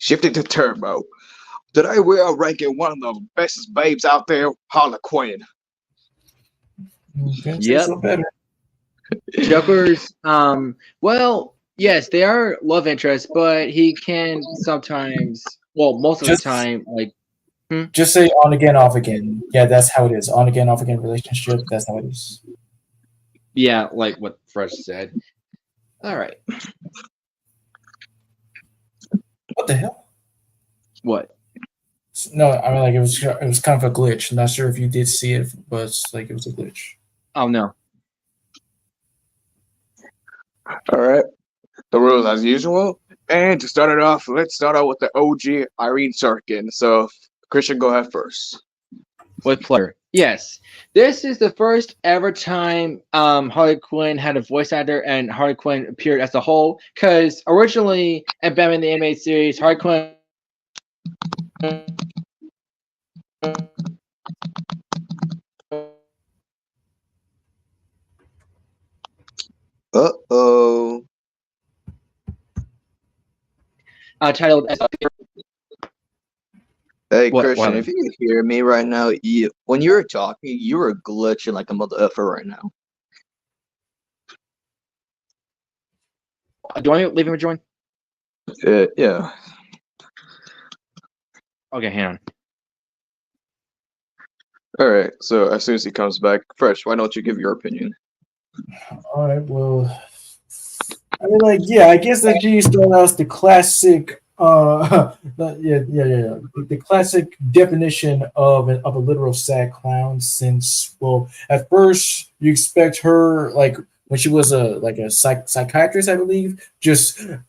Shifting to Turbo. Today we are ranking one of the bestest babes out there, Harley Quinn. Couldn't say Yep. so better. Joker's well, yes, they are love interests, but he can sometimes, well, most of the Just time, like just say on again, off again. Yeah, that's how it is. On again, off again relationship. That's how it is. yeah, like what Fresh said. All right. What the hell? What? No, I mean like it was kind of a glitch. Not sure if you did see it, but it was a glitch. Oh no. All right, the rules as usual. And to start it off, let's start out with the OG Irene Sorkin. So, Christian, go ahead first. With pleasure. Yes. This is the first ever time Harley Quinn had a voice actor and Harley Quinn appeared as a whole. Because originally in Batman the Animated Series, Harley Quinn Uh-oh. titled as Hey, what Christian, happened? if you can hear me right now, when you were talking, you were glitching like a mother effer right now. Do I leave him a join? Yeah. Okay, hang on. All right, so as soon as he comes back, Fresh, why don't you give your opinion? All right. Well, I mean, like, yeah, I guess that G started out as the classic. The classic definition of a literal sad clown. Since, well, at first you expect her, like, when she was a psychiatrist, I believe, just talking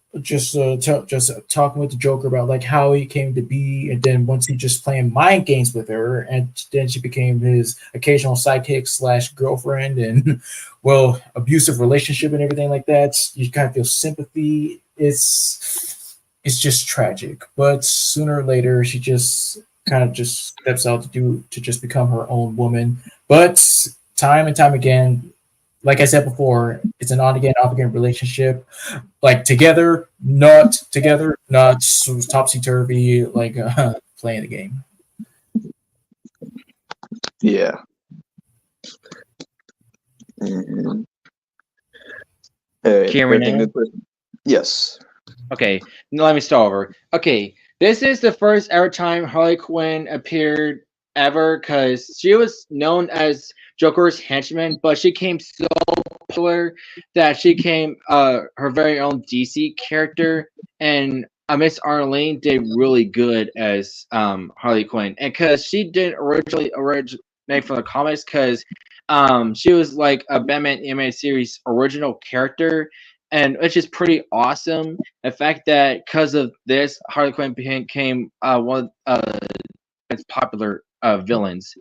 with the Joker about like how he came to be, and then once he just playing mind games with her, and then she became his occasional sidekick slash girlfriend, and well, abusive relationship and everything like that. You kind of feel sympathy. It's just tragic, but sooner or later she just kind of just steps out to just become her own woman. But time and time again, like I said before, it's an on again, off again relationship. Like together, not topsy turvy, like playing the game. Yeah. Mhm. Hey, Cameron everything now? good, Christian? Yes. Okay, now let me start over. Okay, this is the first ever time Harley Quinn appeared ever because she was known as Joker's henchman, but she came so popular that she came her very own DC character, and Miss Arlene did really good as Harley Quinn, and because she did originate from the comics, because she was like a Batman animated series original character, and which is pretty awesome. The fact that because of this, Harley Quinn became one of its popular villains,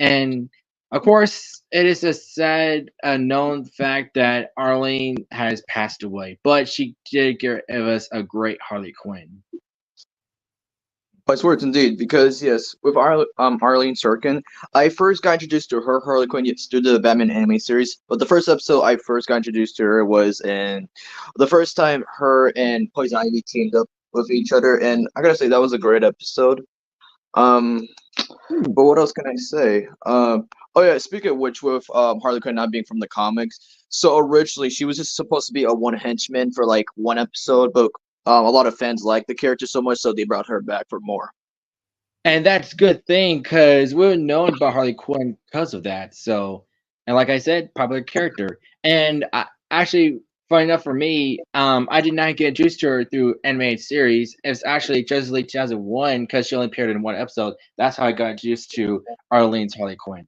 and of course, it is a sad, known fact that Arlene has passed away, but she did give us a great Harley Quinn. Wise words indeed, because yes, with Arlene Sorkin, I first got introduced to her Harley Quinn yes, through the Batman anime series. But the first episode I first got introduced to her was in the first time her and Poison Ivy teamed up with each other, and I gotta say that was a great episode. Um, but what else can I say? Oh yeah, speaking of which, with Harley Quinn not being from the comics, so originally she was just supposed to be a one henchman for like one episode, but a lot of fans liked the character so much, so they brought her back for more. And that's a good thing because we were known about Harley Quinn because of that. So, and like I said, popular character. And actually, funny enough for me, I did not get introduced to her through animated series. It's actually Justice League 2001 because she only appeared in one episode. That's how I got introduced to Arlene's Harley Quinn.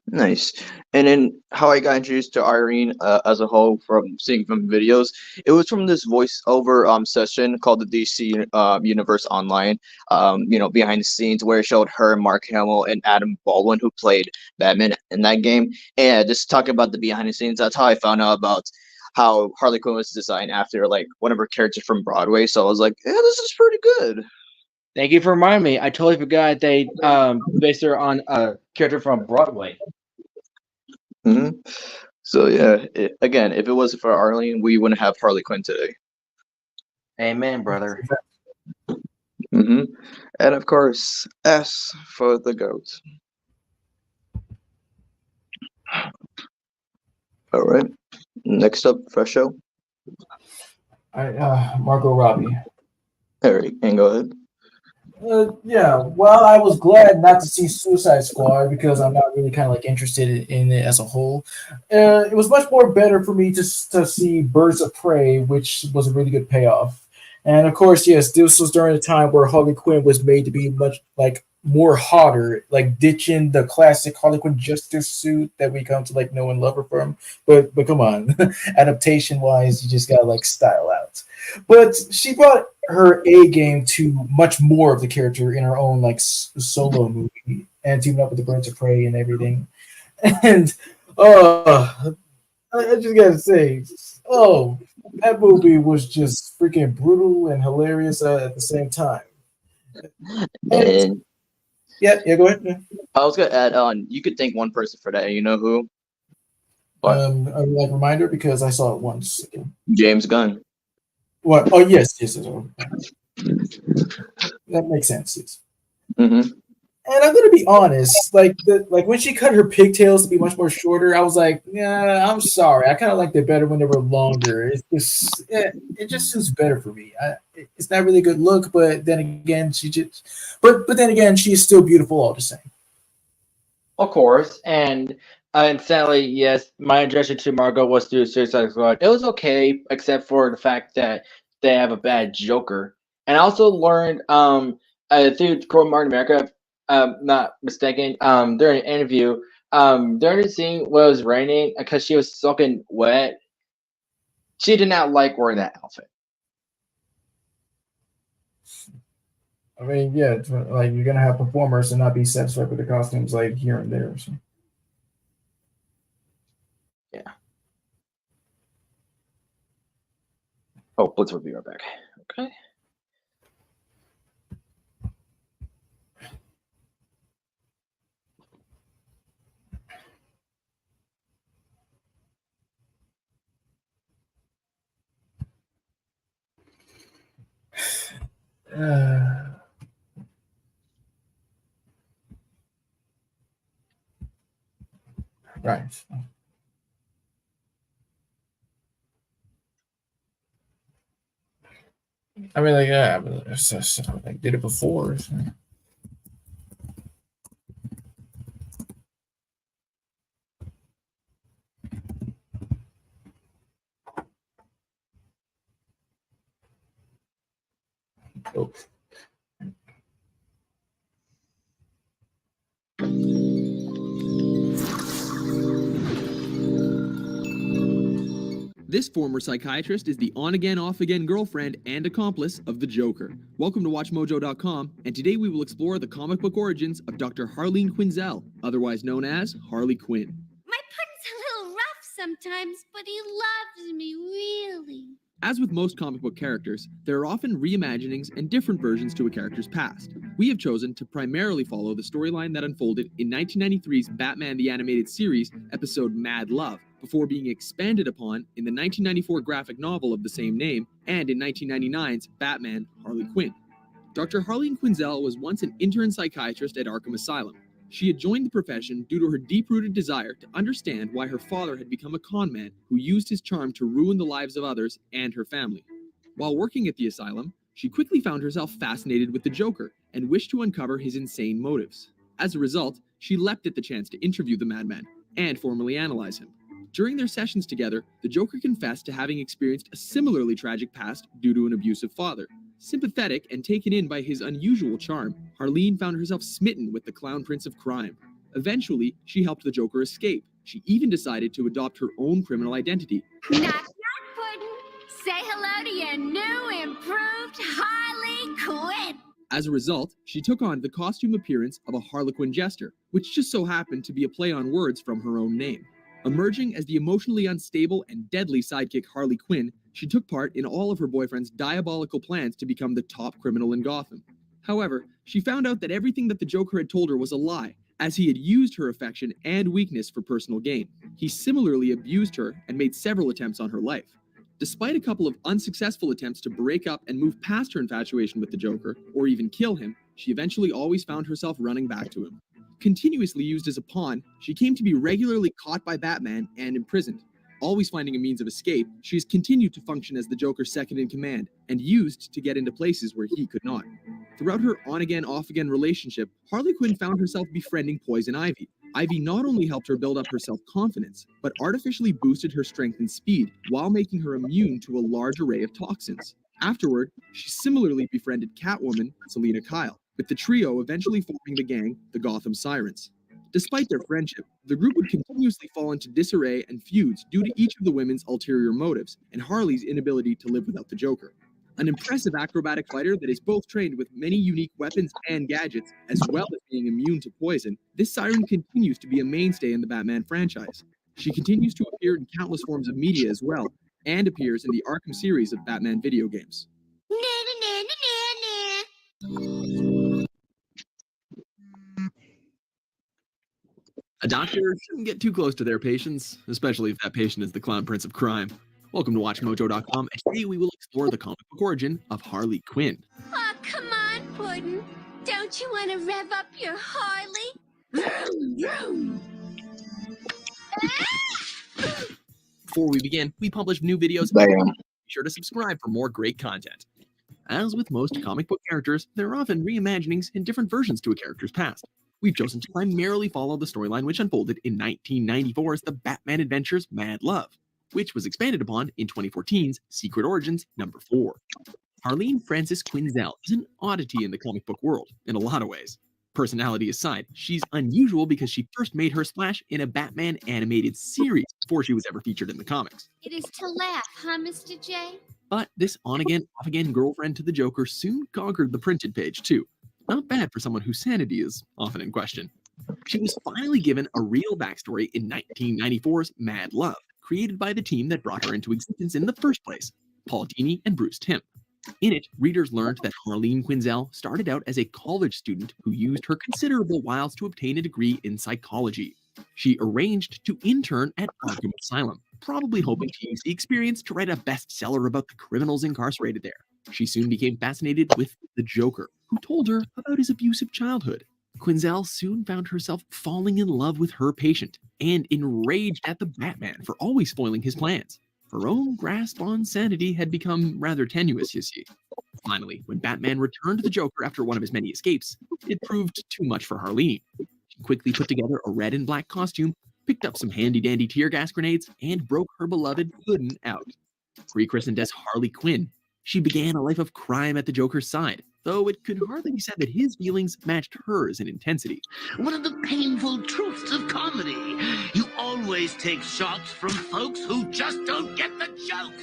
Nice. And then how I got introduced to Irene as a whole from seeing from videos, it was from this voiceover session called the DC Universe Online. Behind the scenes where it showed her, Mark Hamill, and Adam Baldwin who played Batman in that game. And just talking about the behind the scenes, that's how I found out about how Harley Quinn was designed after like one of her characters from Broadway. So I was like, yeah, this is pretty good. Thank you for reminding me. I totally forgot they based her on a character from Broadway. hmm So yeah, again, if it wasn't for Arlene, we wouldn't have Harley Quinn today. Amen, brother. Hmm. And of course, S for the GOAT. All right. Next up, fresh show. Margot Robbie. Eric, and go ahead. Yeah, well, I was glad not to see Suicide Squad because I'm not really kind of like interested in it as a whole. It was much more better for me to see Birds of Prey, which was a really good payoff. And of course, yes, this was during a time where Harley Quinn was made to be much like more hotter, like ditching the classic Harley Quinn justice suit that we come to like know and love her from. But come on, adaptation wise, you just gotta like style out. But she brought her A game to much more of the character in her own like solo movie and teaming up with the Birds of Prey and everything. And I just gotta say, oh, that movie was just freaking brutal and hilarious at the same time. And And yeah, go ahead. Yeah. I was gonna add on. You could thank one person for that. You know who? What? A like reminder because I saw it once. James Gunn. What? Oh yes. That makes sense. Yes. Hmm. And I'm gonna be honest, like when she cut her pigtails to be much more shorter, I was like, yeah, I'm sorry. I kind of liked it better when they were longer. It just suits better for me. It's not really a good look, but then again, but then again, she's still beautiful all the same. Of course, and sadly, yes, my introduction to Margot was through Suicide Squad. It was okay, except for the fact that they have a bad Joker. And I also learned through Core Martin America, not mistaken, during an interview, during the scene where it was raining because she was soaking wet, she did not like wearing that outfit. I mean, yeah, like you're gonna have performers and not be satisfied with the costumes like here and there. So. Yeah. Oh, let's be right back. Okay. Right. I mean, like, yeah, but I did it before. So. Oh. This former psychiatrist is the on-again, off-again girlfriend and accomplice of the Joker. Welcome to WatchMojo.com, and today we will explore the comic book origins of Dr. Harleen Quinzel, otherwise known as Harley Quinn. My putting's a little rough sometimes, but he loves me, really. As with most comic book characters, there are often reimaginings and different versions to a character's past. We have chosen to primarily follow the storyline that unfolded in 1993's Batman the Animated Series episode Mad Love, before being expanded upon in the 1994 graphic novel of the same name and in 1999's Batman Harley Quinn. Dr. Harleen Quinzel was once an intern psychiatrist at Arkham Asylum. She had joined the profession due to her deep-rooted desire to understand why her father had become a con man who used his charm to ruin the lives of others and her family. While working at the asylum, she quickly found herself fascinated with the Joker and wished to uncover his insane motives. As a result, she leapt at the chance to interview the madman and formally analyze him. During their sessions together, the Joker confessed to having experienced a similarly tragic past due to an abusive father. Sympathetic and taken in by his unusual charm, Harleen found herself smitten with the clown prince of crime. Eventually, she helped the Joker escape. She even decided to adopt her own criminal identity. Knock, knock, Puddin'. Say hello to your new, improved Harley Quinn. As a result, she took on the costume appearance of a Harlequin jester, which just so happened to be a play on words from her own name. Emerging as the emotionally unstable and deadly sidekick Harley Quinn, she took part in all of her boyfriend's diabolical plans to become the top criminal in Gotham. However, she found out that everything that the Joker had told her was a lie, as he had used her affection and weakness for personal gain. He similarly abused her and made several attempts on her life. Despite a couple of unsuccessful attempts to break up and move past her infatuation with the Joker, or even kill him, she eventually always found herself running back to him. Continuously used as a pawn, she came to be regularly caught by Batman and imprisoned. Always finding a means of escape, she has continued to function as the Joker's second-in-command, and used to get into places where he could not. Throughout her on-again, off-again relationship, Harley Quinn found herself befriending Poison Ivy. Ivy not only helped her build up her self-confidence, but artificially boosted her strength and speed, while making her immune to a large array of toxins. Afterward, she similarly befriended Catwoman, Selina Kyle, with the trio eventually forming the gang, the Gotham Sirens. Despite their friendship, the group would continuously fall into disarray and feuds due to each of the women's ulterior motives and Harley's inability to live without the Joker. An impressive acrobatic fighter that is both trained with many unique weapons and gadgets, as well as being immune to poison, this siren continues to be a mainstay in the Batman franchise. She continues to appear in countless forms of media as well, and appears in the Arkham series of Batman video games. A doctor shouldn't get too close to their patients, especially if that patient is the Clown Prince of Crime. Welcome to WatchMojo.com, and today we will explore the comic book origin of Harley Quinn. Oh, come on, Puddin'. Don't you want to rev up your Harley? Vroom, vroom. Before we begin, we publish new videos. Damn. Be sure to subscribe for more great content. As with most comic book characters, there are often reimaginings and different versions to a character's past. We've chosen to primarily follow the storyline which unfolded in 1994's The Batman Adventures Mad Love, which was expanded upon in 2014's Secret Origins number 4. Harleen Frances Quinzel is an oddity in the comic book world, in a lot of ways. Personality aside, she's unusual because she first made her splash in a Batman animated series before she was ever featured in the comics. It is to laugh, huh, Mr. J? But this on-again, off-again girlfriend to the Joker soon conquered the printed page too. Not bad for someone whose sanity is often in question. She was finally given a real backstory in 1994's Mad Love, created by the team that brought her into existence in the first place, Paul Dini and Bruce Timm. In it, readers learned that Harleen Quinzel started out as a college student who used her considerable wiles to obtain a degree in psychology. She arranged to intern at Arkham Asylum, probably hoping to use the experience to write a bestseller about the criminals incarcerated there. She soon became fascinated with the Joker, who told her about his abusive childhood. Quinzel soon found herself falling in love with her patient and enraged at the Batman for always spoiling his plans. Her own grasp on sanity had become rather tenuous, you see. Finally, when Batman returned the Joker after one of his many escapes, it proved too much for Harleen. She quickly put together a red and black costume, picked up some handy-dandy tear gas grenades, and broke her beloved Puddin' out. Rechristened as Harley Quinn, she began a life of crime at the Joker's side, though it could hardly be said that his feelings matched hers in intensity. One of the painful truths of comedy. You always take shots from folks who just don't get the joke.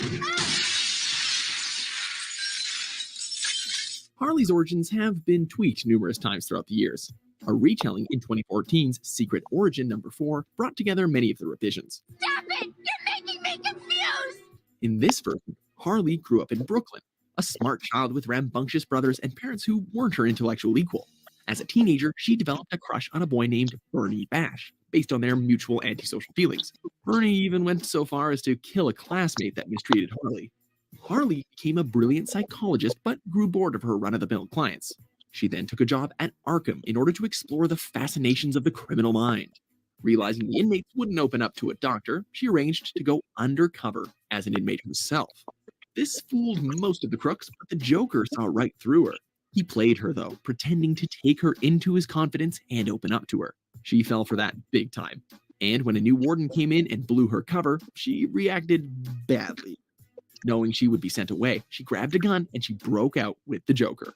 Harley's origins have been tweaked numerous times throughout the years. A retelling in 2014's Secret Origin number 4 brought together many of the revisions. Stop it! You're making me confused! In this version, Harley grew up in Brooklyn, a smart child with rambunctious brothers and parents who weren't her intellectual equal. As a teenager, she developed a crush on a boy named Bernie Bash, based on their mutual antisocial feelings. Bernie even went so far as to kill a classmate that mistreated Harley. Harley became a brilliant psychologist, but grew bored of her run-of-the-mill clients. She then took a job at Arkham in order to explore the fascinations of the criminal mind. Realizing the inmates wouldn't open up to a doctor, she arranged to go undercover as an inmate herself. This fooled most of the crooks, but the Joker saw right through her. He played her, though, pretending to take her into his confidence and open up to her. She fell for that big time. And when a new warden came in and blew her cover, she reacted badly. Knowing she would be sent away, she grabbed a gun and she broke out with the Joker.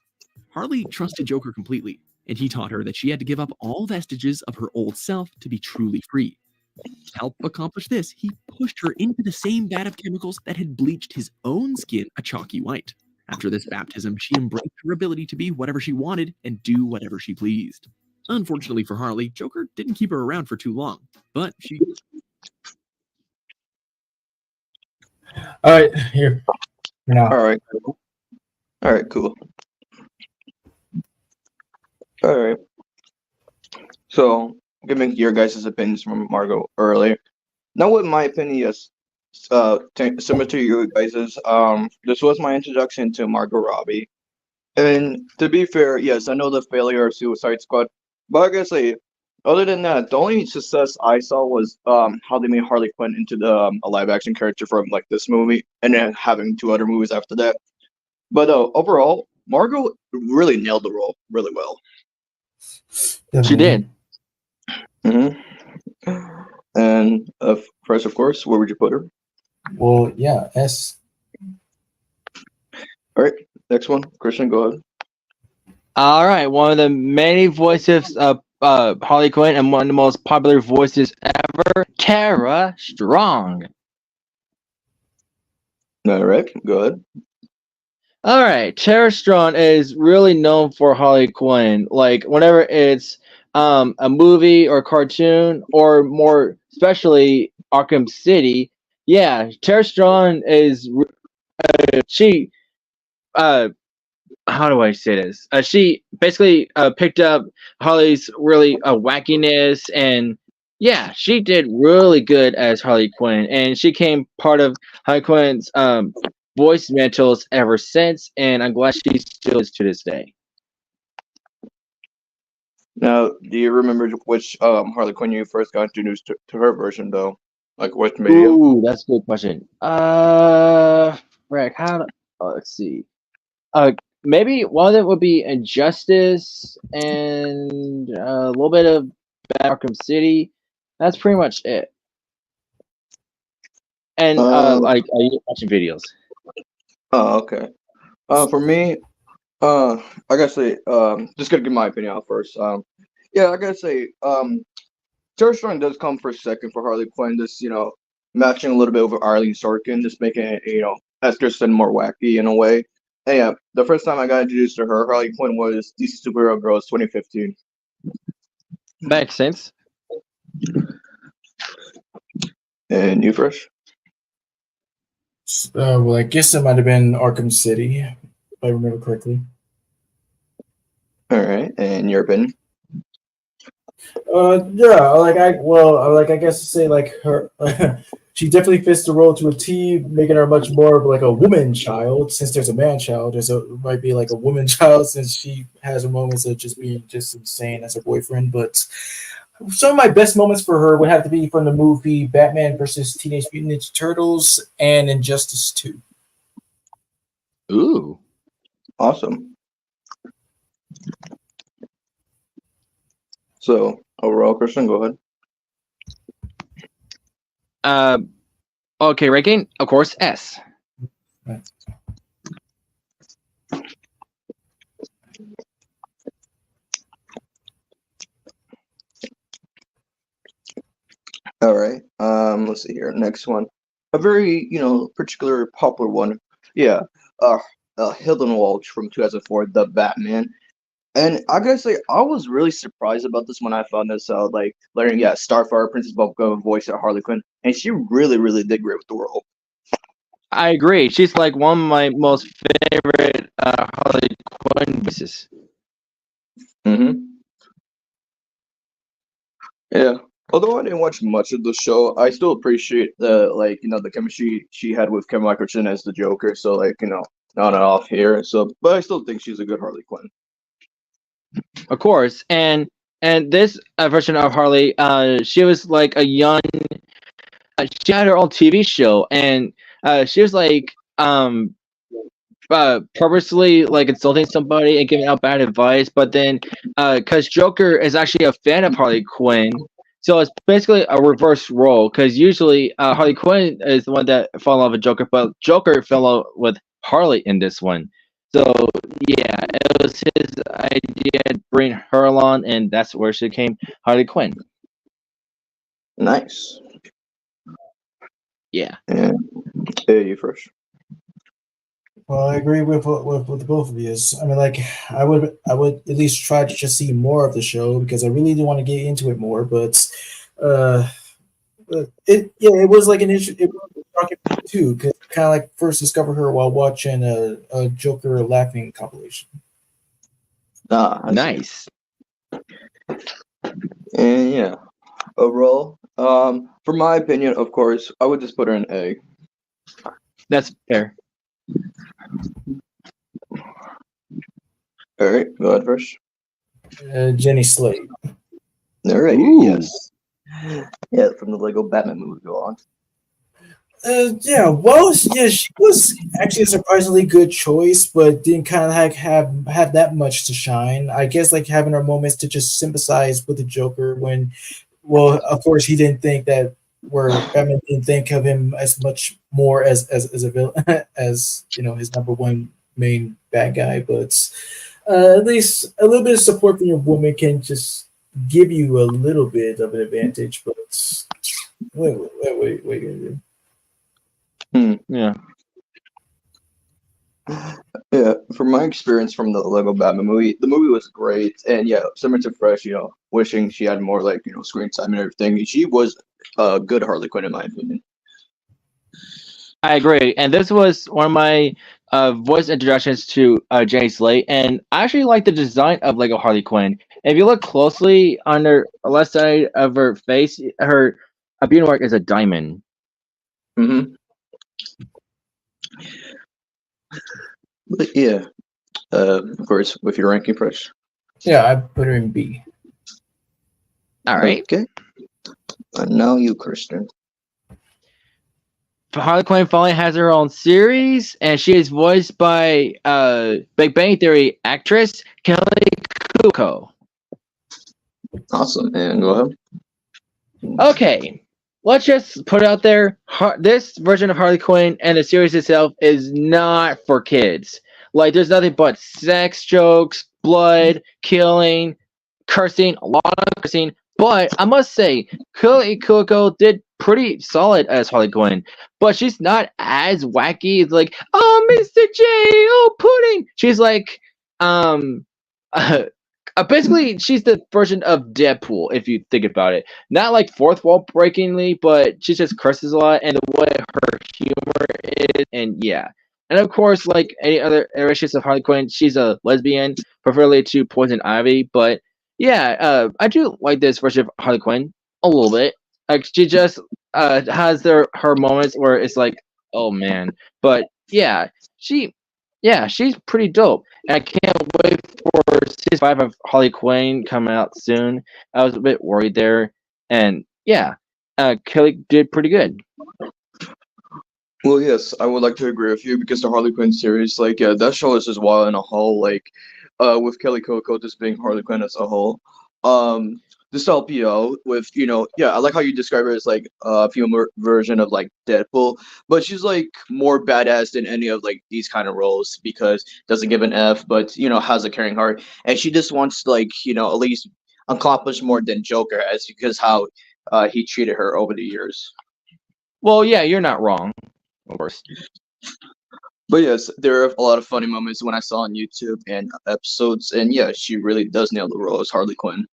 Harley trusted Joker completely, and he taught her that she had to give up all vestiges of her old self to be truly free. To help accomplish this, he pushed her into the same vat of chemicals that had bleached his own skin a chalky white. After this baptism, she embraced her ability to be whatever she wanted and do whatever she pleased. Unfortunately for Harley, Joker didn't keep her around for too long, but she... All right, here. Now, All right. Cool. All right. Cool. All right. So, giving your guys' opinions from Margot earlier. Now, with my opinion, yes, similar to you guys's, this was my introduction to Margot Robbie. And to be fair, yes, I know the failure of Suicide Squad, but I gotta say, other than that, the only success I saw was how they made Harley Quinn into the a live action character from like this movie, and then having two other movies after that. But overall, Margot really nailed the role really well. She did. hmm And first, of course, where would you put her? Well, yeah, S. All right, next one, Christian, go ahead. All right, one of the many voices of Harley Quinn and one of the most popular voices ever, Tara Strong. All right, go ahead. All right, Tara Strong is really known for Harley Quinn. Like whenever it's a movie or cartoon, or more especially Arkham City, yeah, Tara Strong is she. How do I say this? She basically picked up Harley's really wackiness, and yeah, she did really good as Harley Quinn, and she became part of Harley Quinn's voice mantles ever since, and I'm glad she still is to this day. Now, do you remember which Harley Quinn you first got introduced to her version though? Like which media? Ooh, that's a good question. Rick, let's see. Maybe one of them would be Injustice and a little bit of Arkham City. That's pretty much it. And like watching videos. Oh, okay. For me, I gotta say, just gonna give my opinion out first. Yeah, I gotta say, Tara Strong does come for second for Harley Quinn. Just matching a little bit over Arlene Sorkin, just making it as Kristen more wacky in a way. And yeah, the first time I got introduced to her, Harley Quinn, was DC Superhero Girls 2015. Makes sense. And you fresh? Well, I guess it might have been Arkham City, if I remember correctly. All right, and your opinion? Yeah, I guess to say like her, she definitely fits the role to a T, making her much more of like a woman child. Since there's a man child, might be like a woman child, since she has her moments of just being just insane as her boyfriend. But some of my best moments for her would have to be from the movie Batman versus Teenage Mutant Ninja Turtles and Injustice 2. Ooh, Awesome. So overall, Christian, go ahead. Okay, ranking, of course, S. All right. Let's see here. Next one, a very particular popular one. Yeah. Hilton Walsh from 2004, The Batman. And I gotta say, I was really surprised about this when I found this out. Like learning, yeah, Starfire, Princess Bubblegum voice at Harley Quinn, and she really, really did great with the role. I agree. She's like one of my most favorite Harley Quinn voices. Mm-hmm. Yeah. Although I didn't watch much of the show, I still appreciate the chemistry she had with Kevin Michelson as the Joker. So on and off here. So, but I still think she's a good Harley Quinn. Of course, and this version of Harley, she was like a young. She had her own TV show, and she was like purposely like insulting somebody and giving out bad advice. But then, because Joker is actually a fan of Harley Quinn, so it's basically a reverse role. Because usually Harley Quinn is the one that fell in love with Joker, but Joker fell in love with Harley in this one. So yeah, it was his idea to bring her along, and that's where she became Harley Quinn. Nice. Yeah. And hey, you first. Well, I agree with the both of you. I mean, like I would at least try to just see more of the show because I really do want to get into it more. But it was like an issue. It was shocking too because kind of like first discovered her while watching a Joker laughing compilation. Ah, Nice. And yeah, overall, For my opinion, of course, I would just put her in A. That's fair. All right, go ahead first. Jenny Slate. All right, Ooh. yes. Yeah, from the Lego Batman movie. Go on. Yeah, well, yeah, she was actually a surprisingly good choice, but didn't kind of like have that much to shine. I guess like having her moments to just sympathize with the Joker when, well, of course he didn't think that where Batman didn't think of him as much more as a villain as his number one main bad guy, but at least a little bit of support from your woman can just give you a little bit of an advantage. But wait. Yeah. Yeah, from my experience from the Lego Batman movie, the movie was great, and yeah, similar to Fresh, wishing she had more like screen time and everything. She was a good Harley Quinn in my opinion. I agree. And this was one of my voice introductions to Jenny Slate. And I actually like the design of Lego Harley Quinn. If you look closely on the left side of her face, her beauty mark is a diamond. Mm-hmm. But yeah, of course, with your ranking Fresh. Yeah, I put her in B. All right. Okay. And now you, Kristen. Harley Quinn finally has her own series, and she is voiced by Big Bang Theory actress Kelly Kuko. Awesome, and go ahead. Okay, let's just put it out there. This version of Harley Quinn and the series itself is not for kids. Like, there's nothing but sex jokes, blood, killing, cursing, a lot of cursing. But I must say, Kelly Kuko did pretty solid as Harley Quinn. But she's not as wacky. It's like, oh, Mr. J, oh, pudding. She's like, basically, she's the version of Deadpool, if you think about it. Not like fourth wall breakingly, but she just curses a lot, and the way her humor is, and yeah. And of course, like any other iterations of Harley Quinn, she's a lesbian, preferably to Poison Ivy. But yeah, I do like this version of Harley Quinn a little bit. Like she just has her moments where it's like, oh man. But yeah, she's pretty dope. And I can't wait for season 5 of Harley Quinn coming out soon. I was a bit worried there. And yeah, Kelly did pretty good. Well, yes, I would like to agree with you because the Harley Quinn series, like, yeah, that show is just wild in a whole, like, with Kelly Coco just being Harley Quinn as a whole. This LPO with, yeah, I like how you describe her as like a female version of like Deadpool, but she's like more badass than any of like these kind of roles because doesn't give an F, but has a caring heart, and she just wants to, like, at least accomplish more than Joker as because how he treated her over the years. Well, yeah, you're not wrong. Of course. But yes, there are a lot of funny moments when I saw on YouTube and episodes, and yeah, she really does nail the role as Harley Quinn.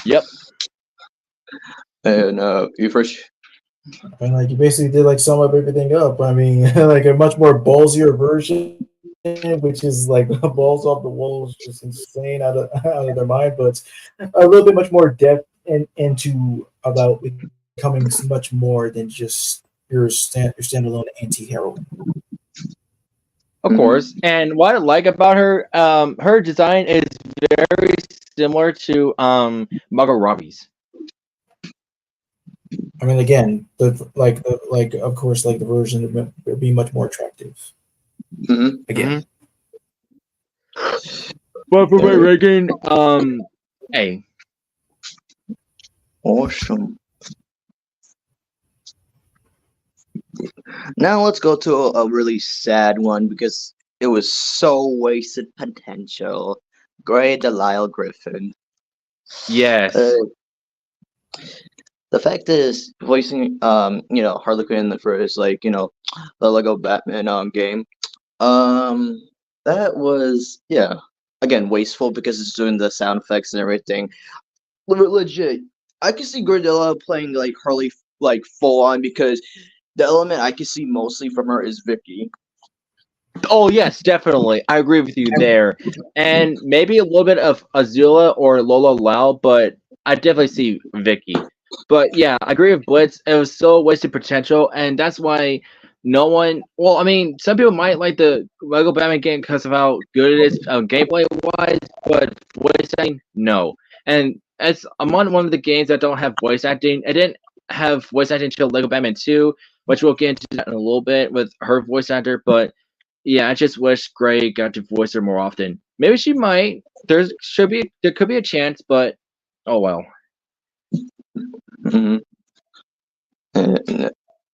Yep. And you first. I mean, like you basically did like sum up everything up. I mean, like a much more ballsier version, which is like balls off the walls, just insane out of their mind, but a little bit much more depth into about becoming much more than just your standalone anti-hero. Of course. And what I like about her, her design is very similar to Margot Robbie's. I mean, again, of course, like the version would be much more attractive. Mm-hmm. Again. But for my ranking, A. Awesome. Now let's go to a really sad one because it was so wasted potential. Gray Delisle Griffin. Yes. The fact is, voicing Harley Quinn for his the Lego Batman game, that was again wasteful because it's doing the sound effects and everything. Legit, I can see Gray Delisle playing like Harley like full on because the element I can see mostly from her is Vicky. Oh yes, definitely. I agree with you there. And maybe a little bit of Azula or Lola Lau, but I definitely see Vicky. But yeah, I agree with Blitz. It was so wasted potential, and that's why no one. Well, I mean, some people might like the Lego Batman game because of how good it is gameplay wise, but voice acting, no. And as I'm on one of the games that don't have voice acting, I didn't have voice acting until Lego Batman 2, which we'll get into that in a little bit with her voice actor. But yeah, I just wish Gray got to voice her more often. Maybe she might. There could be a chance, but oh well. Mhm. And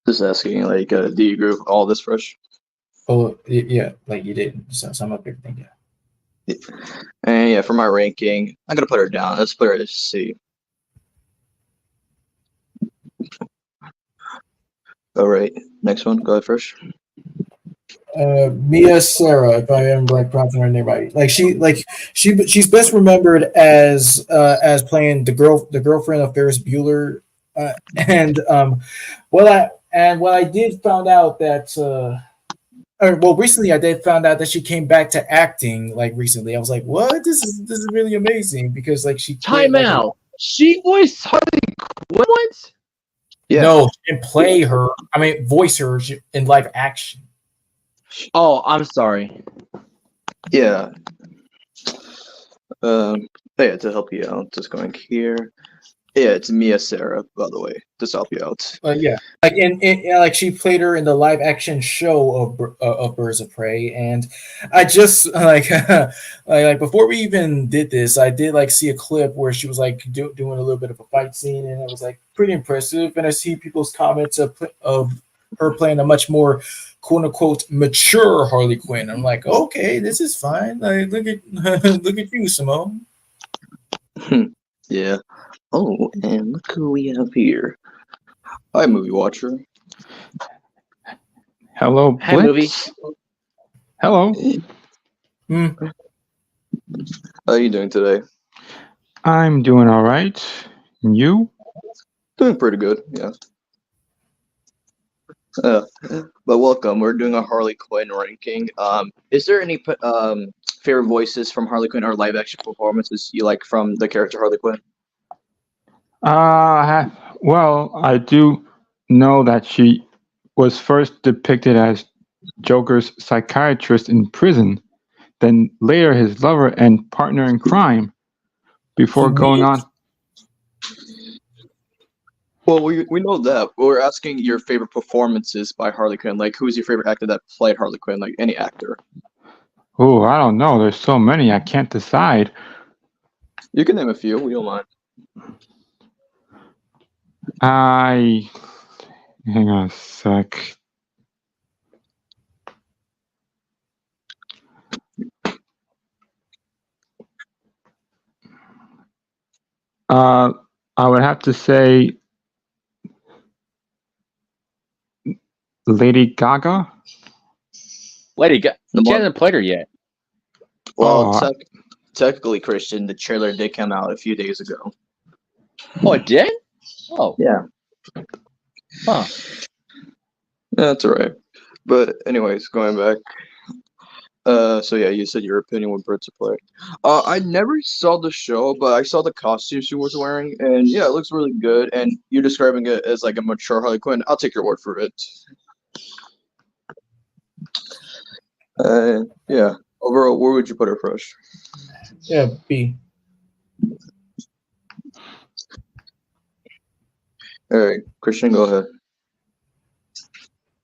just asking, like, do you agree with all this, Fresh? Oh, yeah, like you did. So some of everything, yeah. And yeah, for my ranking, I'm gonna put her down. Let's put her at C. All right, next one. Go ahead, Fresh. Mia Sarah, if I am like pronouncing her name right. She's best remembered as playing the girlfriend of Ferris Bueller, and what I did found out that recently I did found out that she came back to acting like recently. I was like, what? This is really amazing because like she played Time like out. She voiced Harley Quinn once? Yeah. no, and play her. I mean, voice her in live action. Oh, I'm sorry. Yeah. Yeah, to help you out, just going here. Yeah, it's Mia Sarah, by the way, just to help you out. Yeah, like like she played her in the live action show of Birds of Prey, and I just like before we even did this, I did like see a clip where she was like doing a little bit of a fight scene, and it was like pretty impressive. And I see people's comments of her playing a much more quote unquote mature Harley Quinn. I'm like, okay, this is fine. Like, look at look at you, Simone. Yeah. Oh, and look who we have here. Hi, movie watcher. Hello, Hi, movie. Blitz. Hello. Hmm. How are you doing today? I'm doing all right. And you? Doing pretty good, yeah. Uh, but welcome. We're doing a Harley Quinn ranking. Is there any favorite voices from Harley Quinn or live action performances you like from the character Harley Quinn? Well, I do know that she was first depicted as Joker's psychiatrist in prison, then later his lover and partner in crime, before going on. Well, we know that. We're asking your favorite performances by Harley Quinn. Like, who's your favorite actor that played Harley Quinn? Like, any actor. Oh, I don't know. There's so many. I can't decide. You can name a few. We don't mind. Hang on a sec. I would have to say Lady Gaga. Lady Gaga. The She one- hasn't played her yet. Well, Oh, technically, Christian, the trailer did come out a few days ago. Oh, it did? Oh, Yeah. huh. That's all right. But anyways, going back. So yeah, you said your opinion with Birds of Prey. I never saw the show, but I saw the costume she was wearing, and yeah, it looks really good. And you're describing it as like a mature Harley Quinn. I'll take your word for it. Yeah. Overall, where would you put her, Fresh? Yeah, B. All right, Christian, go ahead.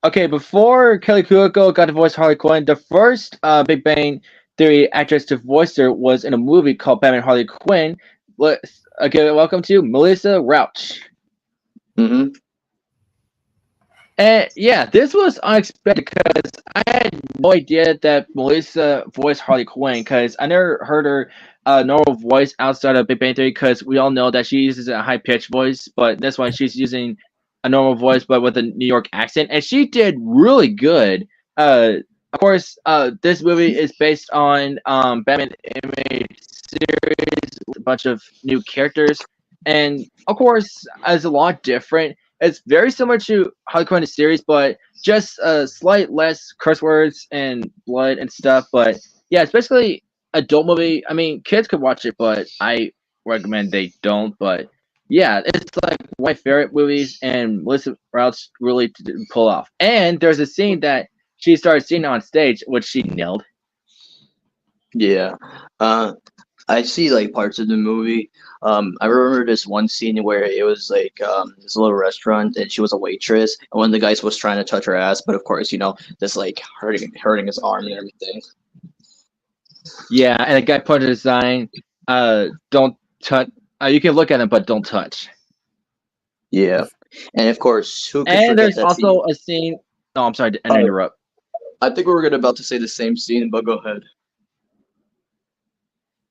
Okay, before Kelly Kuoko got to voice Harley Quinn, the first Big Bang Theory actress to voice her was in a movie called Batman Harley Quinn. Okay, welcome to Melissa Rauch. Mm-hmm. And yeah, this was unexpected because I had no idea that Melissa voiced Harley Quinn because I never heard her normal voice outside of Big Bang Theory because we all know that she uses a high pitched voice, but that's why she's using a normal voice but with a New York accent, and she did really good. Of course, this movie is based on Batman animated series, with a bunch of new characters, and of course, it's a lot different. It's very similar to Harley Quinn series, but just a slight less curse words and blood and stuff. But yeah, it's basically adult movie. I mean, kids could watch it, but I recommend they don't. But Yeah, it's like one of my favorite movies, and Melissa Rauch really pull off. And there's a scene that she started seeing on stage, which she nailed. Yeah. I see like parts of the movie. I remember this one scene where it was like this little restaurant and she was a waitress and one of the guys was trying to touch her ass, but of course, this like hurting his arm and everything. Yeah, and the guy put a design, don't touch. You can look at him, but don't touch. Yeah. And of course, who could And forget there's that scene? also a scene. No, I'm sorry to interrupt. I think we were about to say the same scene, but go ahead.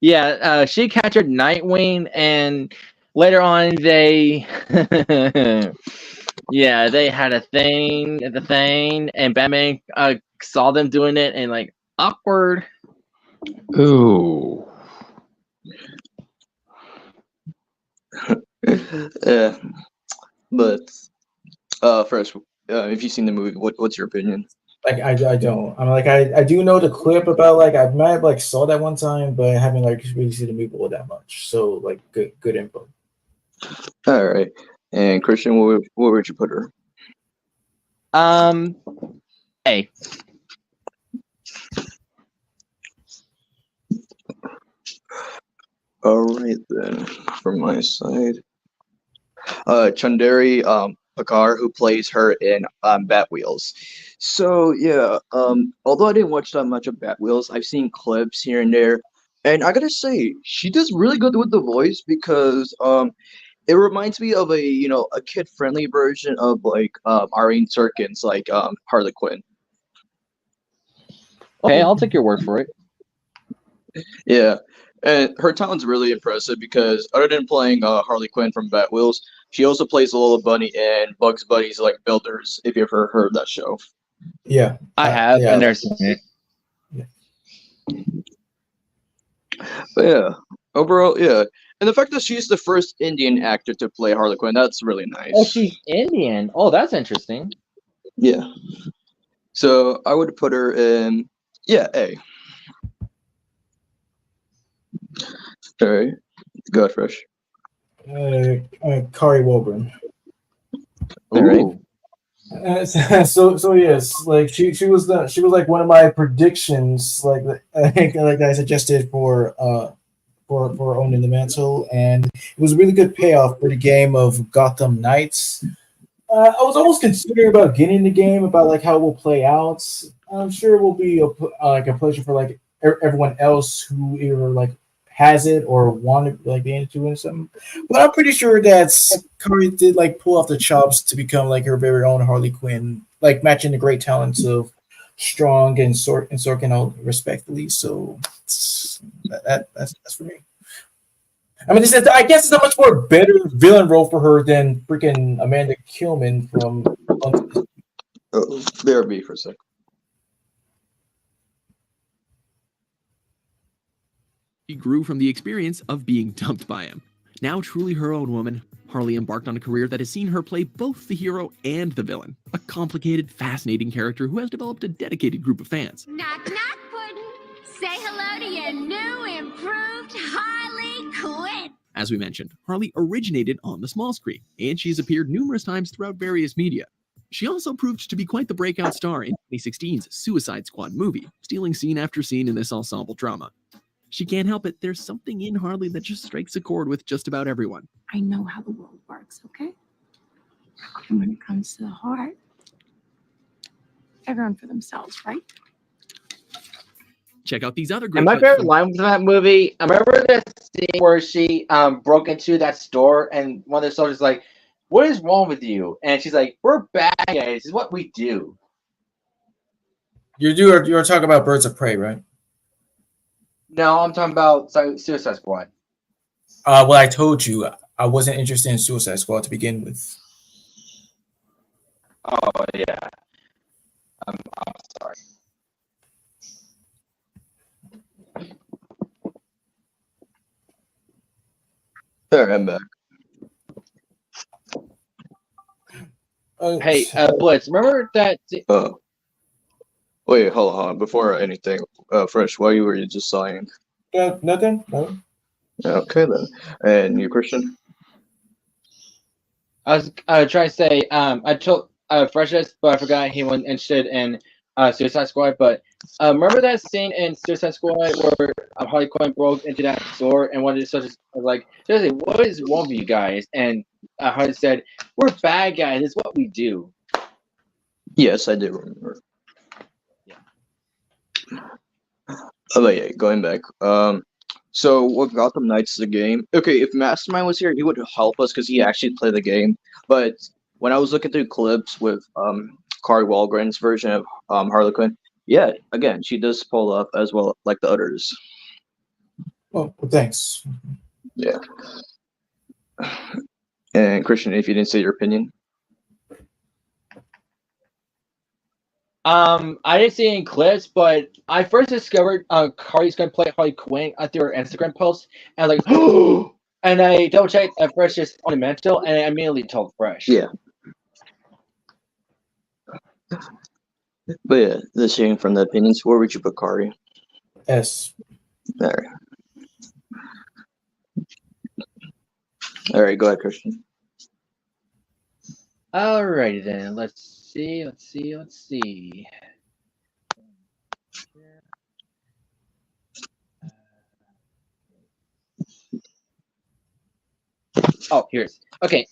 Yeah, she captured Nightwing, and later on they, yeah, they had a thing, and Batman saw them doing it, and like awkward. Ooh. Yeah. But first, if you've seen the movie, what's your opinion? Like I don't. I'm like I do know the clip about like I might have like saw that one time, but I haven't like really seen the movie all that much. So like good info. All right. And Christian, where would you put her? Hey, All right then, from my side, Chundari Pakar, who plays her in Bat Wheels. So yeah, although I didn't watch that much of Bat Wheels, I've seen clips here and there, and I gotta say she does really good with the voice because it reminds me of a kid friendly version of like Arlene Sorkin's like Harley Quinn. okay, I'll take your word for it. Yeah, and her talent's really impressive because other than playing Harley Quinn from Bat Wheels, she also plays a little bunny in Bugs Bunny's like Builders. If you've ever heard of that show. Yeah, I have, yeah. and there's it. But yeah, overall, yeah, and the fact that she's the first Indian actor to play Harley Quinn, that's really nice. Oh, she's Indian. Oh, that's interesting. Yeah. So I would put her in, yeah, A. All right, go ahead, Fresh. Kari Wilburn. All right. Ooh. So yes, like she was like one of my predictions, like I think like I suggested for owning the mantle, and it was a really good payoff for the game of Gotham Knights. I was almost considering about getting the game, about like how it will play out. I'm sure it will be like a pleasure for like everyone else who either like has it or wanted like be into it or something. But I'm pretty sure that Kari did like pull off the chops to become like her very own Harley Quinn, like matching the great talents of Strong and Sorkin respectively. So that's for me. I mean, I guess it's a much more better villain role for her than freaking Amanda Killman from. Bear B for a sec. She grew from the experience of being dumped by him. Now truly her own woman, Harley embarked on a career that has seen her play both the hero and the villain, a complicated, fascinating character who has developed a dedicated group of fans. Knock, knock, Puddin'. Say hello to your new, improved Harley Quinn. As we mentioned, Harley originated on the small screen, and she's appeared numerous times throughout various media. She also proved to be quite the breakout star in 2016's Suicide Squad movie, stealing scene after scene in this ensemble drama. She can't help it, there's something in Harley that just strikes a chord with just about everyone. I know how the world works, okay? And when it comes to the heart, everyone for themselves, right? Check out these other great And my clips favorite from- line from that movie, I remember the scene where she broke into that store and one of the soldiers like, "What is wrong with you?" And she's like, "We're bad guys. This is what we do." You're talking about Birds of Prey, right? No, I'm talking about Suicide Squad. Well, I told you I wasn't interested in Suicide Squad to begin with. Oh yeah, I'm sorry. There, I'm back. Hey, Blitz, remember that? Wait, hold on. Before anything, Fresh, why were you just sighing? Nothing. No. Okay then. And you, Christian? I was trying to say, I told Freshness, but I forgot he wasn't interested in Suicide Squad. But remember that scene in Suicide Squad where Harley Quinn broke into that store and one of the soldiers was like, seriously, what is wrong with you guys? And Harley said, we're bad guys. It's what we do. Yes, I do remember. Yeah. Oh, but yeah, going back. So what Gotham Knights is a game. Okay, if Mastermind was here, he would help us because he actually played the game. But when I was looking through clips with Kari Walgren's version of Harley Quinn, yeah, again, she does pull up as well like the others. Well, thanks. Yeah. And Christian, if you didn't say your opinion. I didn't see any clips, but I first discovered Cardi's gonna play Harley Quinn through her Instagram post, and I was like, oh! And I double checked at Fresh just ornamental, and I immediately told Fresh. Yeah. But yeah, the same from the opinions. Where would you put Kari? S. There. All right, go ahead, Christian. Alrighty then, let's see. Oh, here's okay.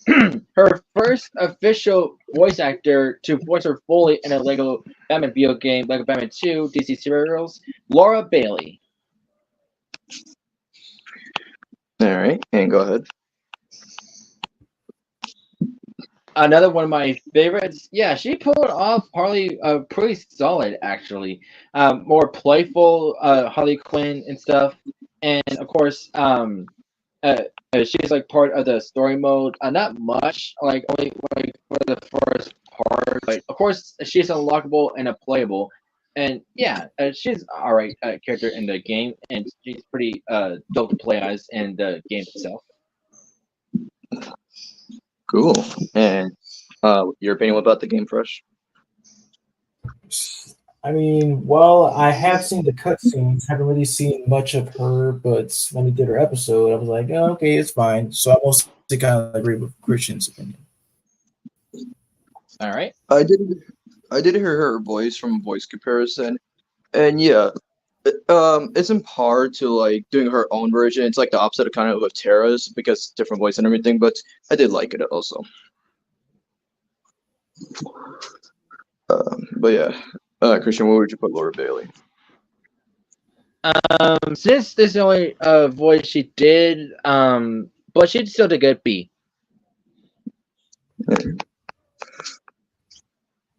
Her first official voice actor to voice her fully in a Lego Batman video game, Lego Batman 2 DC serials, Laura Bailey. All right, and go ahead. Another one of my favorites. Yeah, she pulled off Harley pretty solid actually. More playful Harley Quinn and stuff, and of course, she's like part of the story mode. Not much, like only like for the first part, but of course she's unlockable and a playable. And yeah, she's alright character in the game, and she's pretty dope to play as in the game itself. Cool. And your opinion about the game, Fresh? I mean, well, I have seen the cutscenes, haven't really seen much of her, but when they did her episode, I was like, oh, okay, it's fine. So I mostly kind of agree with Christian's opinion. All right. I did hear her voice from voice comparison, and yeah, it's in par to like doing her own version. It's like the opposite of kind of with Tara's because different voice and everything. But I did like it also. But yeah, Christian, where would you put Laura Bailey? Since this is the only voice she did, but she still did good B.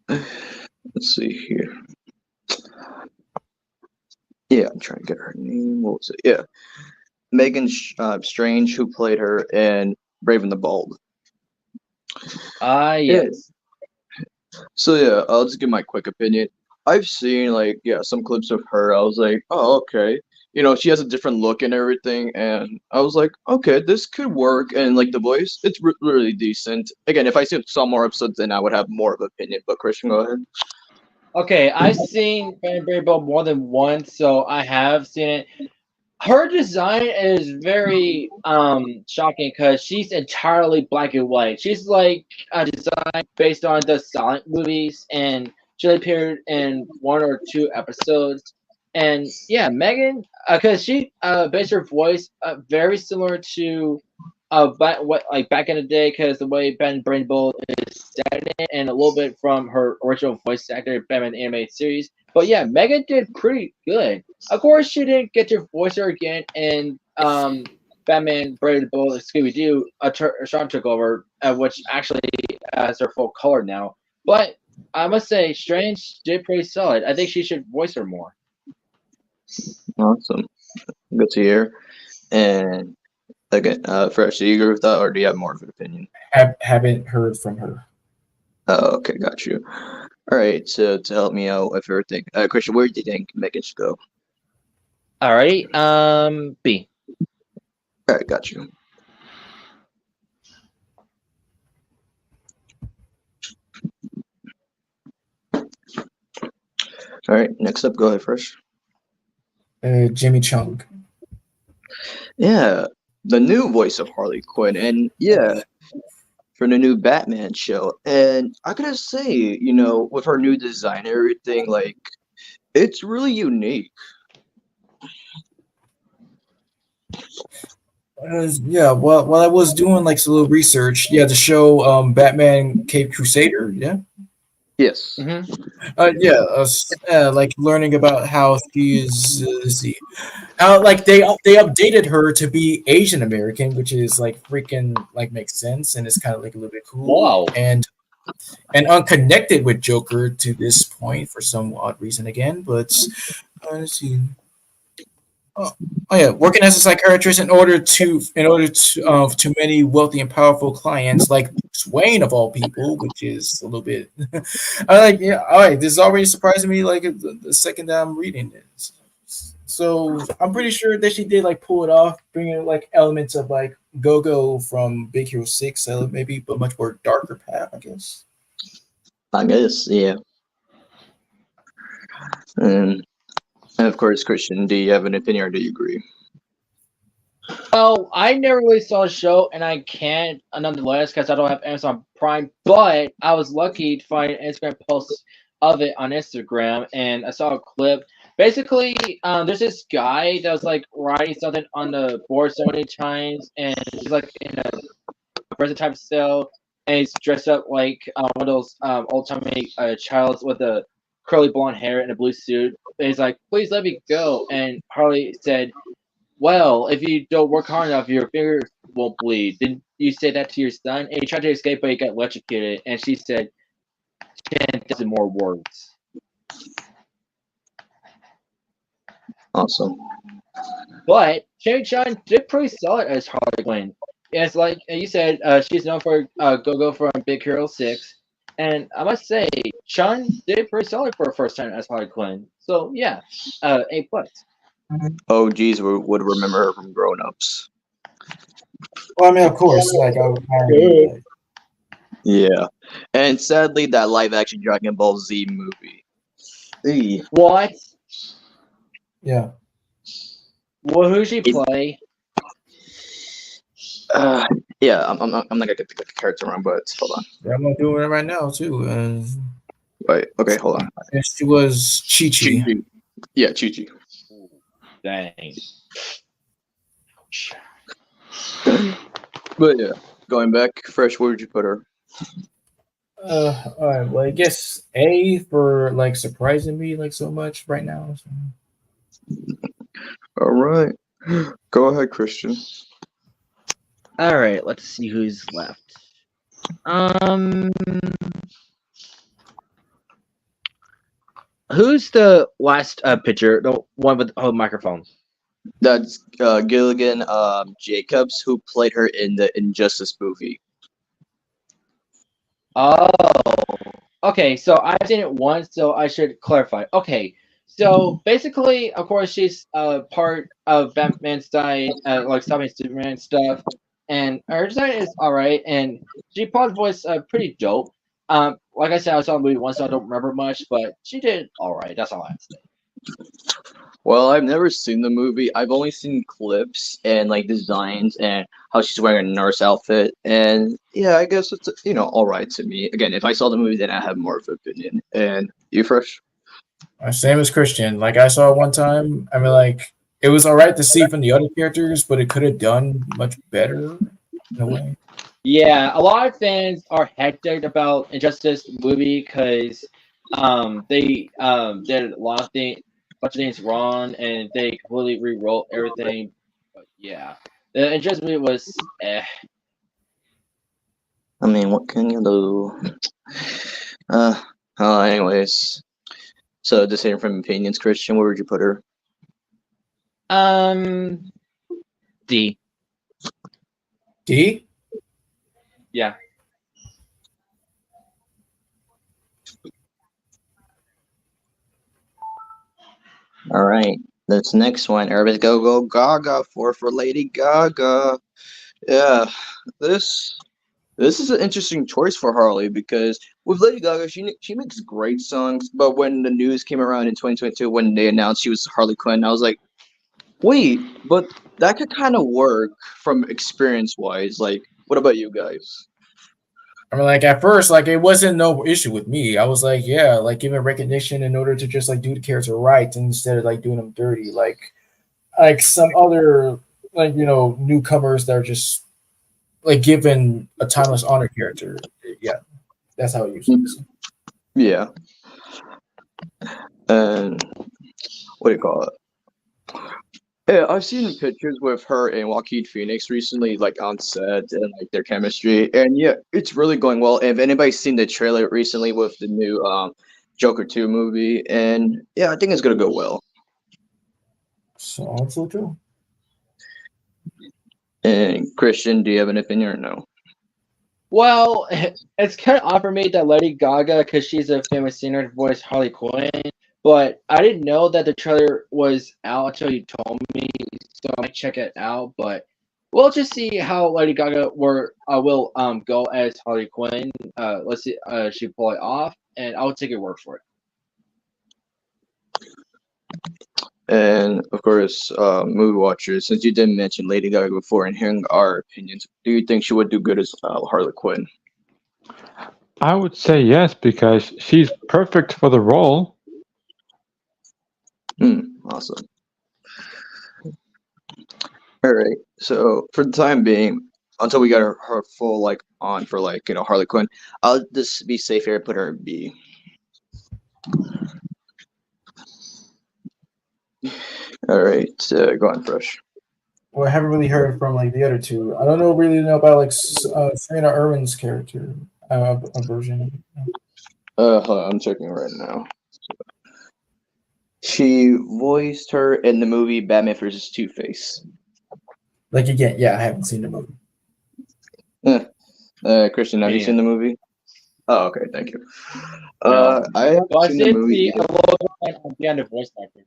Let's see here. Yeah, I'm trying to get her name. What was it? Yeah, Megan Strange, who played her in Brave and the Bold. Yes. So yeah, I'll just give my quick opinion. I've seen like some clips of her. I was like, oh okay, she has a different look and everything, and I was like, okay, this could work. And like the voice, it's really decent. Again, if I saw more episodes, then I would have more of an opinion. But Christian, go ahead. Okay, I've seen Brave Bold more than once, so I have seen it. Her design is very shocking because she's entirely black and white. She's like a design based on the Silent movies, and she appeared in 1 or 2 episodes. And yeah, Megan, because she based her voice very similar to back in the day, because the way Ben Brainbolt is set in it, and a little bit from her original voice actor Batman animated series. But yeah, Megan did pretty good. Of course, she didn't get to voice her again in Batman Brainbolt Scooby Doo. Sean took over, which actually has her full color now. But I must say, Strange did pretty solid. I think she should voice her more. Awesome, good to hear. And again, Fresh, do you agree with that, or do you have more of an opinion? Haven't heard from her. Oh, okay, got you. All right, so to help me out with everything, Christian, where do you think Megan should go? All right, B. All right, got you. All right, next up, go ahead, Fresh. Jimmy Chung. Yeah, the new voice of Harley Quinn, and yeah, for the new Batman show. And I gotta say, with her new design and everything, like it's really unique. Yeah, well, while I was doing like some little research, yeah, the show Batman Cape Crusader, yeah, Yes. yeah, like learning about how she is. Let's see, like they updated her to be Asian American, which is like freaking like makes sense and it's kind of like a little bit cool. Wow. And unconnected with Joker to this point for some odd reason again. But let's see. Oh yeah, working as a psychiatrist to many wealthy and powerful clients like Bruce Wayne of all people, which is a little bit. I like yeah. All right, this is already surprising me. Like the second that I'm reading it, so I'm pretty sure that she did like pull it off, bringing like elements of like Go-Go from Big Hero 6, maybe, but much more darker path, I guess. I guess, yeah. And of course, Christian, do you have an opinion or do you agree? Well, I never really saw the show, and I can't nonetheless because I don't have Amazon Prime. But I was lucky to find an Instagram post of it on Instagram, and I saw a clip. Basically, there's this guy that was like writing something on the board so many times, and he's like in a present type of cell, and he's dressed up like one of those old timey childs with a curly blonde hair and a blue suit. And he's like, "Please let me go," and Harley said, well, if you don't work hard enough, your fingers won't bleed. Didn't you say that to your son? And he tried to escape, but he got electrocuted. And she said 10,000 more words. Awesome. But Chang Chun did pretty solid as Harley Quinn. It's like you said, she's known for Go-Go from Big Hero 6. And I must say, Chun did pretty solid for her first time as Harley Quinn. So, yeah, A+. OGs would remember her from Grown Ups. Well, I mean, of course, like I Yeah. And sadly, that live action Dragon Ball Z movie. Eey. What? yeah. Well, who'd she play? Yeah, I'm not gonna get the character wrong, but hold on. Yeah, I'm not doing it right now too. Wait, okay, hold on. And she was Chi-Chi. Chi-Chi. Yeah, Chi-Chi. Dang. But yeah, going back, Fresh, where would you put her? All right. Well, I guess A for like surprising me like so much right now. So. All right. Go ahead, Christian. All right, let's see who's left. Who's the last pitcher? The one with the microphone. That's Gilligan Jacobs, who played her in the Injustice movie. Oh, okay. So I've seen it once, so I should clarify. Okay, so basically, of course, she's part of Batman's side, like stopping Superman stuff, and her design is all right, and she probably voiced pretty dope. Like I said, I saw the movie once, so I don't remember much, but she did all right. That's all I have to say. Well, I've never seen the movie. I've only seen clips and like designs and how she's wearing a nurse outfit. And yeah, I guess it's all right to me. Again, if I saw the movie, then I have more of an opinion. And you, Fresh? Same as Christian. Like I saw it one time. I mean, like it was all right to see from the other characters, but it could have done much better in a way. Yeah, a lot of fans are hectic about Injustice movie because they did a lot of things. Bunch of things wrong, and they completely rewrote everything. But yeah, the Injustice movie was I mean, what can you do? Anyways, so just hearing from opinions, Christian, where would you put her? D. D? Yeah. All right, this next one, everybody go Gaga for Lady Gaga. Yeah, this is an interesting choice for Harley because with Lady Gaga, she makes great songs, but when the news came around in 2022 when they announced she was Harley Quinn, I was like, wait, but that could kind of work from experience wise. Like, what about you guys? I mean, like at first, like it wasn't no issue with me. I was like, yeah, like giving recognition in order to just like do the character right instead of like doing them dirty, like some other like newcomers that are just like given a timeless honor character. Yeah, that's how it usually is. Yeah. And what do you call it? Yeah, I've seen pictures with her and Joaquin Phoenix recently, like on set and like their chemistry, and yeah, it's really going well. If anybody's seen the trailer recently with the new Joker 2 movie, and yeah, I think it's gonna go well. So also true. And Christian, do you have an opinion or no? Well, it's kind of odd for me that Lady Gaga, because she's a famous singer, voiced Harley Quinn. But I didn't know that the trailer was out until you told me, so I might check it out. But we'll just see how Lady Gaga will go as Harley Quinn. Let's see, she pull it off, and I'll take your word for it. And of course, movie watchers, since you didn't mention Lady Gaga before and hearing our opinions, do you think she would do good as Harley Quinn? I would say yes because she's perfect for the role. Awesome. All right. So for the time being, until we got her full like on for like Harley Quinn, I'll just be safe here and put her in B. All right. Go on, Fresh. Well, I haven't really heard from like the other two. I don't really know about like Serena Irwin's character version. Hold on, I'm checking right now. She voiced her in the movie Batman vs. Two-Face. Like again, yeah, I haven't seen the movie. Christian, have you seen the movie? Oh, okay, thank you. No. I haven't seen the movie. The voice actor.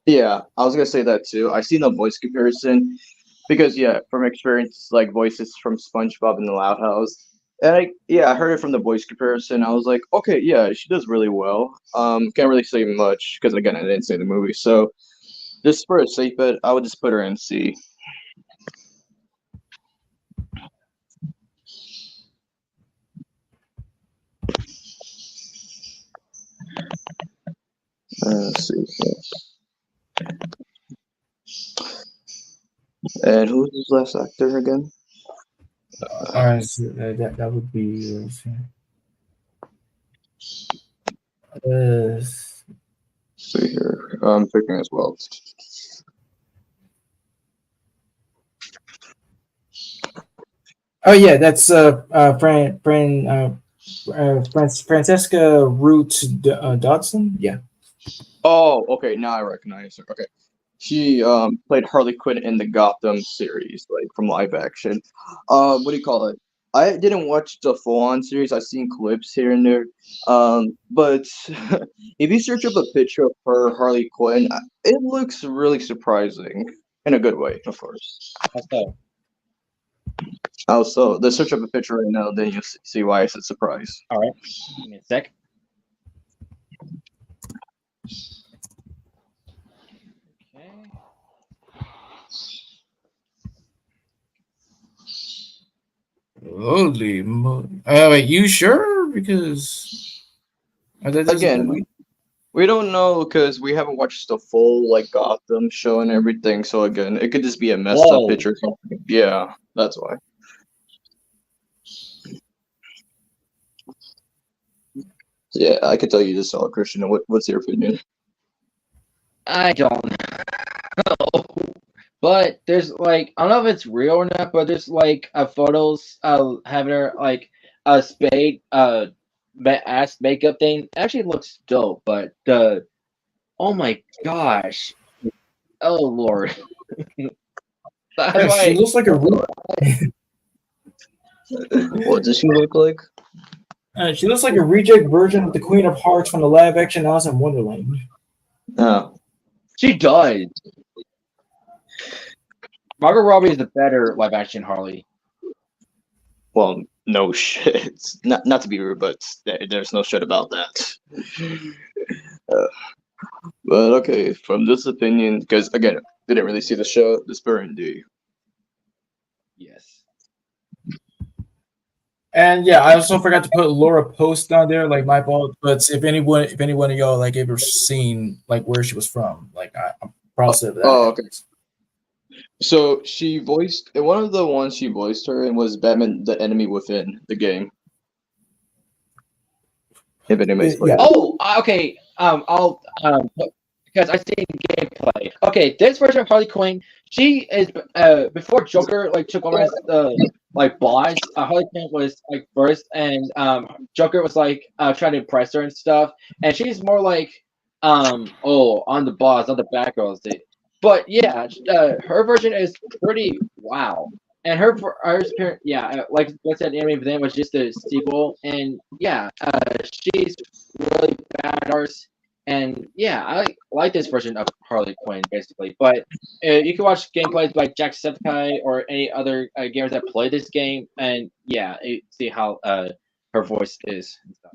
Yeah, I was gonna say that too. I've seen the voice comparison because yeah, from experience, like voices from SpongeBob in the Loud House. And I heard it from the voice comparison. I was like, okay, yeah, she does really well. Can't really say much because again, I didn't see the movie. So just for a safe bet, I would just put her in C. Let's see. And who's this last actor again? So that would be. See here. I'm picking as well. Oh yeah, that's Francesca Root Dodson. Yeah. Oh, okay. Now I recognize her. Okay, she played Harley Quinn in the Gotham series, like from live action. What do you call it? I didn't watch the full-on series. I've seen clips here and there. But if you search up a picture of her Harley Quinn, it looks really surprising in a good way, of course. Okay. Also, the search up a picture right now, then you see why I said surprise. All right. Give me a sec. Okay. Holy moly! Wait, you sure? Because Again, we don't know because we haven't watched the full like Gotham show and everything. So again, it could just be a messed up picture. Yeah, that's why. Yeah, I could tell you this all, Christian. What's your opinion? I don't know. But there's like, I don't know if it's real or not, but there's like photos having her like a spade ass makeup thing. It actually looks dope, but oh my gosh. Oh Lord. she looks like a What does she look like? she looks like a reject version of the Queen of Hearts from the live action Alice in Wonderland. Oh. She does. Margot Robbie is the better live action Harley. Well, no shit. Not to be rude, but there's no shit about that. But okay, from this opinion, because again, didn't really see the show. The Spur and D. Yes. And yeah, I also forgot to put Laura Post down there, like my fault. But if anyone of y'all like ever seen like where she was from, like I'm positive of that. Oh, okay. So she voiced one of the ones she voiced her in was Batman: The Enemy Within the game. If anybody's played it. Oh, okay. I'll because I seen gameplay. Okay, this version of Harley Quinn, she is before Joker like took over as the like boss. Harley Quinn was like first, and Joker was like trying to impress her and stuff. And she's more like on the boss, not the bad girls. But yeah, her version is pretty wow. And her yeah, like I said, Anime Then was just a sequel, and yeah, she's really badass. And yeah, I like this version of Harley Quinn basically. But you can watch gameplays by Jacksepticeye or any other gamers that play this game, and yeah, see how her voice is and stuff.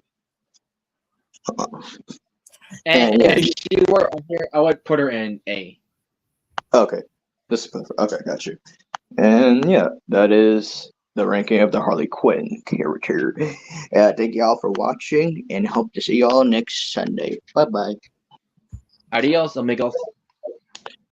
And if she were on here, I would put her in A. Okay, okay, got you. And yeah, that is the ranking of the Harley Quinn character. Thank y'all for watching, and hope to see y'all next Sunday. Bye bye. Adios, amigos.